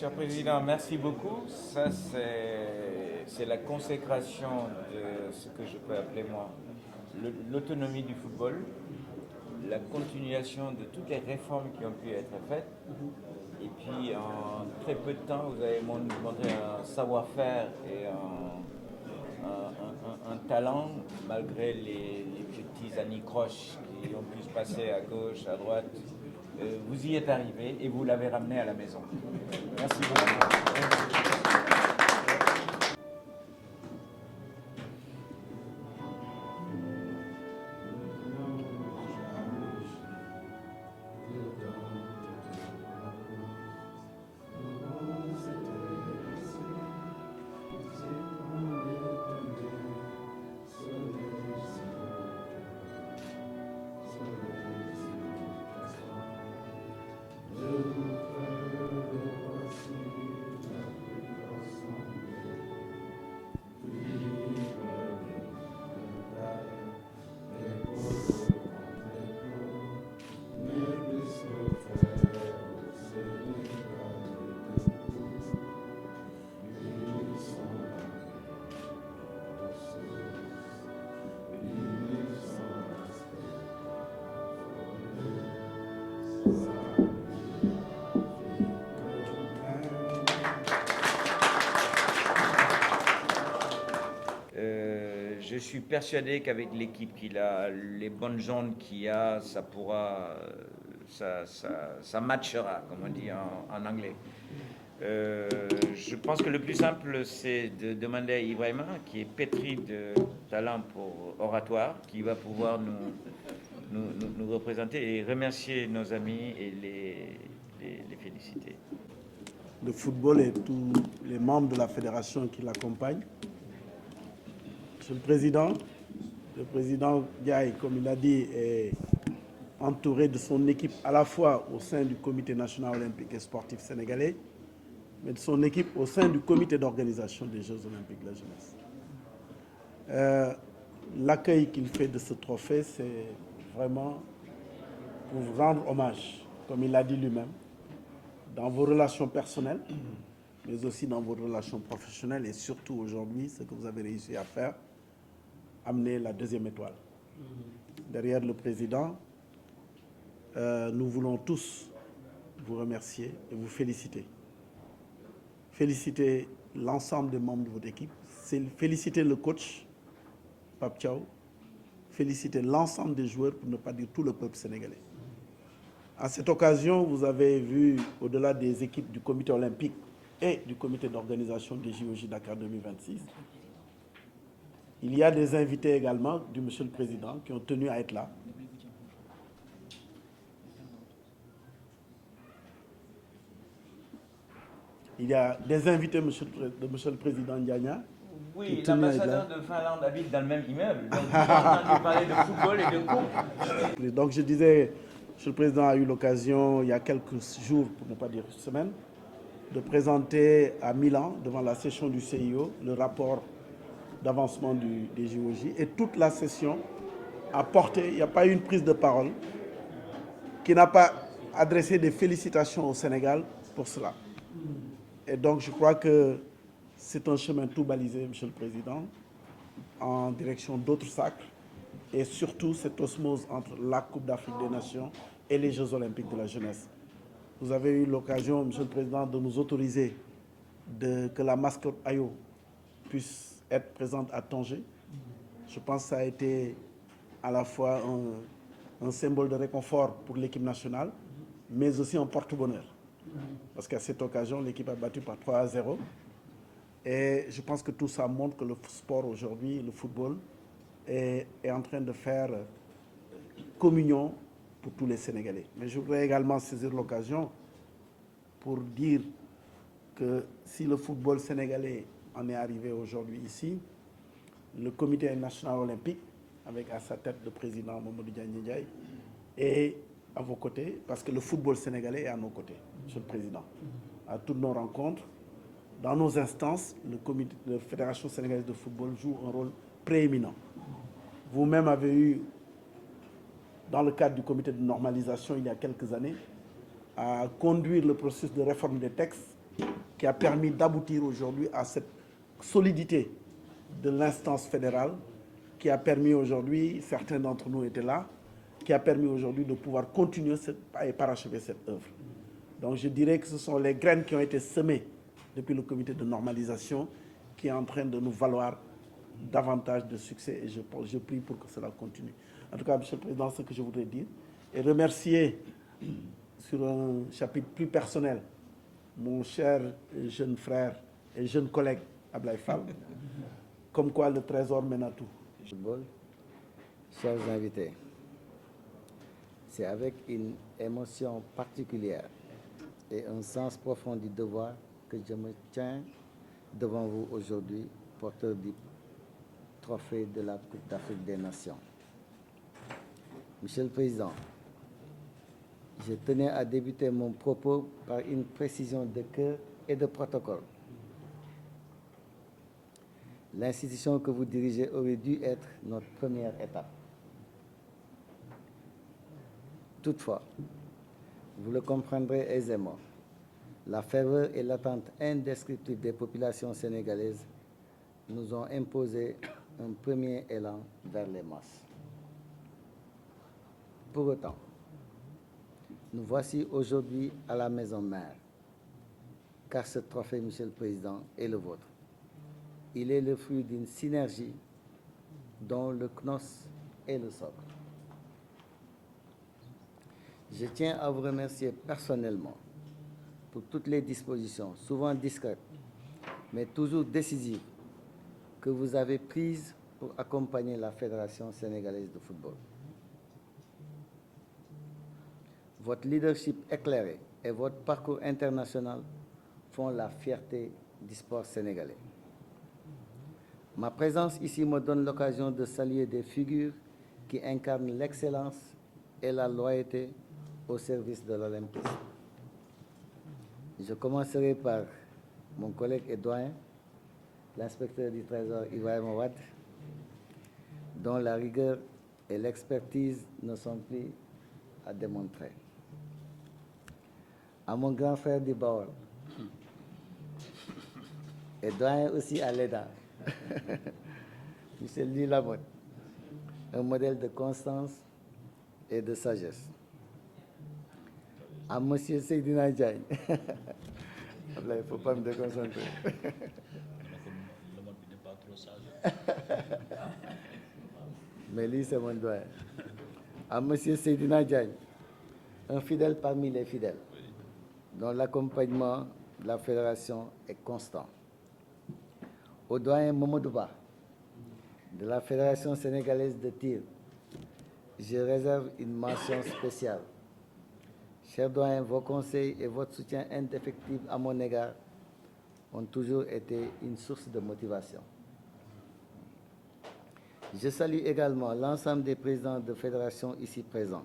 Cher Président, merci beaucoup. Ça, c'est la consécration de ce que je peux appeler, moi, l'autonomie du football, la continuation de toutes les réformes qui ont pu être faites. Et puis, en très peu de temps, vous avez montré un savoir-faire et un talent, malgré les petits anicroches qui ont pu se passer à gauche, à droite. Vous y êtes arrivé et vous l'avez ramené à la maison. Merci beaucoup. Je suis persuadé qu'avec l'équipe qu'il a, les bonnes jambes qu'il a, ça pourra, ça matchera, comme on dit en anglais. Je pense que le plus simple, c'est de demander à Ibrahima, qui est pétri de talent pour oratoire, qui va pouvoir nous représenter et remercier nos amis et les féliciter. Le football et tous les membres de la fédération qui l'accompagnent. Monsieur le président Diaye, comme il a dit, est entouré de son équipe à la fois au sein du comité national olympique et sportif sénégalais, mais de son équipe au sein du comité d'organisation des Jeux olympiques de la jeunesse. L'accueil qu'il fait de ce trophée, c'est vraiment pour vous rendre hommage, comme il l'a dit lui-même, dans vos relations personnelles, mais aussi dans vos relations professionnelles et surtout aujourd'hui, ce que vous avez réussi à faire, amener la deuxième étoile. Derrière le président, nous voulons tous vous remercier et vous féliciter. Féliciter l'ensemble des membres de votre équipe, féliciter le coach, Pape Thiaw, féliciter l'ensemble des joueurs, pour ne pas dire tout le peuple sénégalais. À cette occasion, vous avez vu, au-delà des équipes du comité olympique et du comité d'organisation des JOJ Dakar 2026, il y a des invités également du Monsieur le Président qui ont tenu à être là. Il y a des invités de Monsieur le Président Ndiania. Oui, l'ambassadeur de Finlande habite dans le même immeuble. Donc, j'ai entendu parler de football et de coupe. Donc, je disais, Monsieur le Président a eu l'occasion, il y a quelques jours, pour ne pas dire une semaine, de présenter à Milan, devant la session du CIO, le rapport d'avancement des JOJ. Et toute la session a porté, il n'y a pas eu une prise de parole qui n'a pas adressé des félicitations au Sénégal pour cela. Et donc, je crois que c'est un chemin tout balisé, Monsieur le Président, en direction d'autres sacres et surtout cette osmose entre la Coupe d'Afrique des Nations et les Jeux Olympiques de la jeunesse. Vous avez eu l'occasion, Monsieur le Président, de nous autoriser que la mascotte Ayo puisse être présente à Tanger. Je pense que ça a été à la fois un symbole de réconfort pour l'équipe nationale, mais aussi un porte-bonheur. Parce qu'à cette occasion, l'équipe a battu par 3-0. Et je pense que tout ça montre que le sport aujourd'hui, le football, est en train de faire communion pour tous les Sénégalais. Mais je voudrais également saisir l'occasion pour dire que si le football sénégalais en est arrivé aujourd'hui ici, le comité national olympique, avec à sa tête le président Mamadou Ndiaye, est à vos côtés, parce que le football sénégalais est à nos côtés, Monsieur le Président. À toutes nos rencontres, dans nos instances, la Fédération sénégalaise de football joue un rôle prééminent. Vous-même avez eu, dans le cadre du comité de normalisation il y a quelques années, à conduire le processus de réforme des textes qui a permis d'aboutir aujourd'hui à cette solidité de l'instance fédérale, qui a permis aujourd'hui, certains d'entre nous étaient là, qui a permis aujourd'hui de pouvoir continuer et parachever cette œuvre. Donc je dirais que ce sont les graines qui ont été semées depuis le comité de normalisation qui est en train de nous valoir davantage de succès et je prie pour que cela continue. En tout cas, Monsieur le Président, ce que je voudrais dire et remercier sur un chapitre plus personnel mon cher jeune frère et jeune collègue Ablaye Fall, comme quoi le trésor mène à tout. Chers invités, c'est avec une émotion particulière et un sens profond du devoir que je me tiens devant vous aujourd'hui, porteur du trophée de la Coupe d'Afrique des Nations. Monsieur le Président, je tenais à débuter mon propos par une précision de cœur et de protocole. L'institution que vous dirigez aurait dû être notre première étape. Toutefois, vous le comprendrez aisément, la ferveur et l'attente indescriptible des populations sénégalaises nous ont imposé un premier élan vers les masses. Pour autant, nous voici aujourd'hui à la maison mère, car ce trophée, Monsieur le Président, est le vôtre. Il est le fruit d'une synergie dont le CNOS est le socle. Je tiens à vous remercier personnellement pour toutes les dispositions, souvent discrètes, mais toujours décisives, que vous avez prises pour accompagner la Fédération sénégalaise de football. Votre leadership éclairé et votre parcours international font la fierté du sport sénégalais. Ma présence ici me donne l'occasion de saluer des figures qui incarnent l'excellence et la loyauté au service de l'Olympisme. Je commencerai par mon collègue et doyen, l'inspecteur du Trésor Ibrahima Wade, dont la rigueur et l'expertise ne sont plus à démontrer. À mon grand frère du Baol, et doyen aussi à l'EDA, M. Louis Lamotte, un modèle de constance et de sagesse. À M. Seydina Diagne, il ne faut pas me déconcentrer. Mais lui, c'est mon doyen. À M. Seydina Diagne, un fidèle parmi les fidèles, dont l'accompagnement de la Fédération est constant. Au doyen Momodouba, de la Fédération sénégalaise de tir, je réserve une mention spéciale. Cher doyen, vos conseils et votre soutien indéfectible à mon égard ont toujours été une source de motivation. Je salue également l'ensemble des présidents de fédérations ici présents,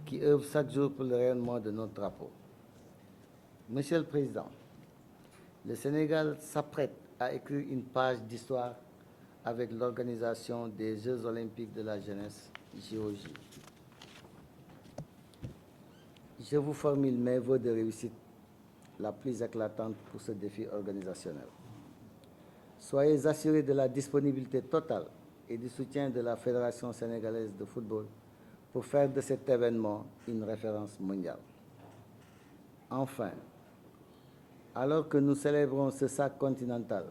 qui œuvrent chaque jour pour le rayonnement de notre drapeau. Monsieur le Président, le Sénégal s'apprête à écrire une page d'histoire avec l'organisation des Jeux olympiques de la jeunesse, JOJ. Je vous formule mes vœux de réussite la plus éclatante pour ce défi organisationnel. Soyez assurés de la disponibilité totale et du soutien de la Fédération sénégalaise de football pour faire de cet événement une référence mondiale. Enfin, alors que nous célébrons ce sac continental,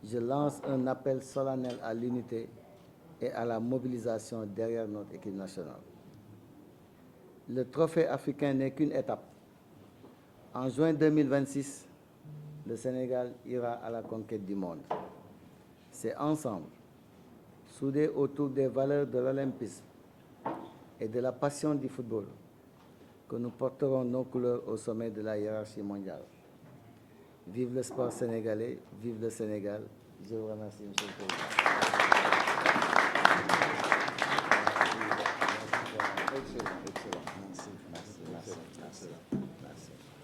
je lance un appel solennel à l'unité et à la mobilisation derrière notre équipe nationale. Le trophée africain n'est qu'une étape. En juin 2026, le Sénégal ira à la conquête du monde. C'est ensemble, soudés autour des valeurs de l'olympisme et de la passion du football, que nous porterons nos couleurs au sommet de la hiérarchie mondiale. Vive le sport sénégalais, vive le Sénégal. Je vous remercie, Monsieur le Président. Excellent. Merci.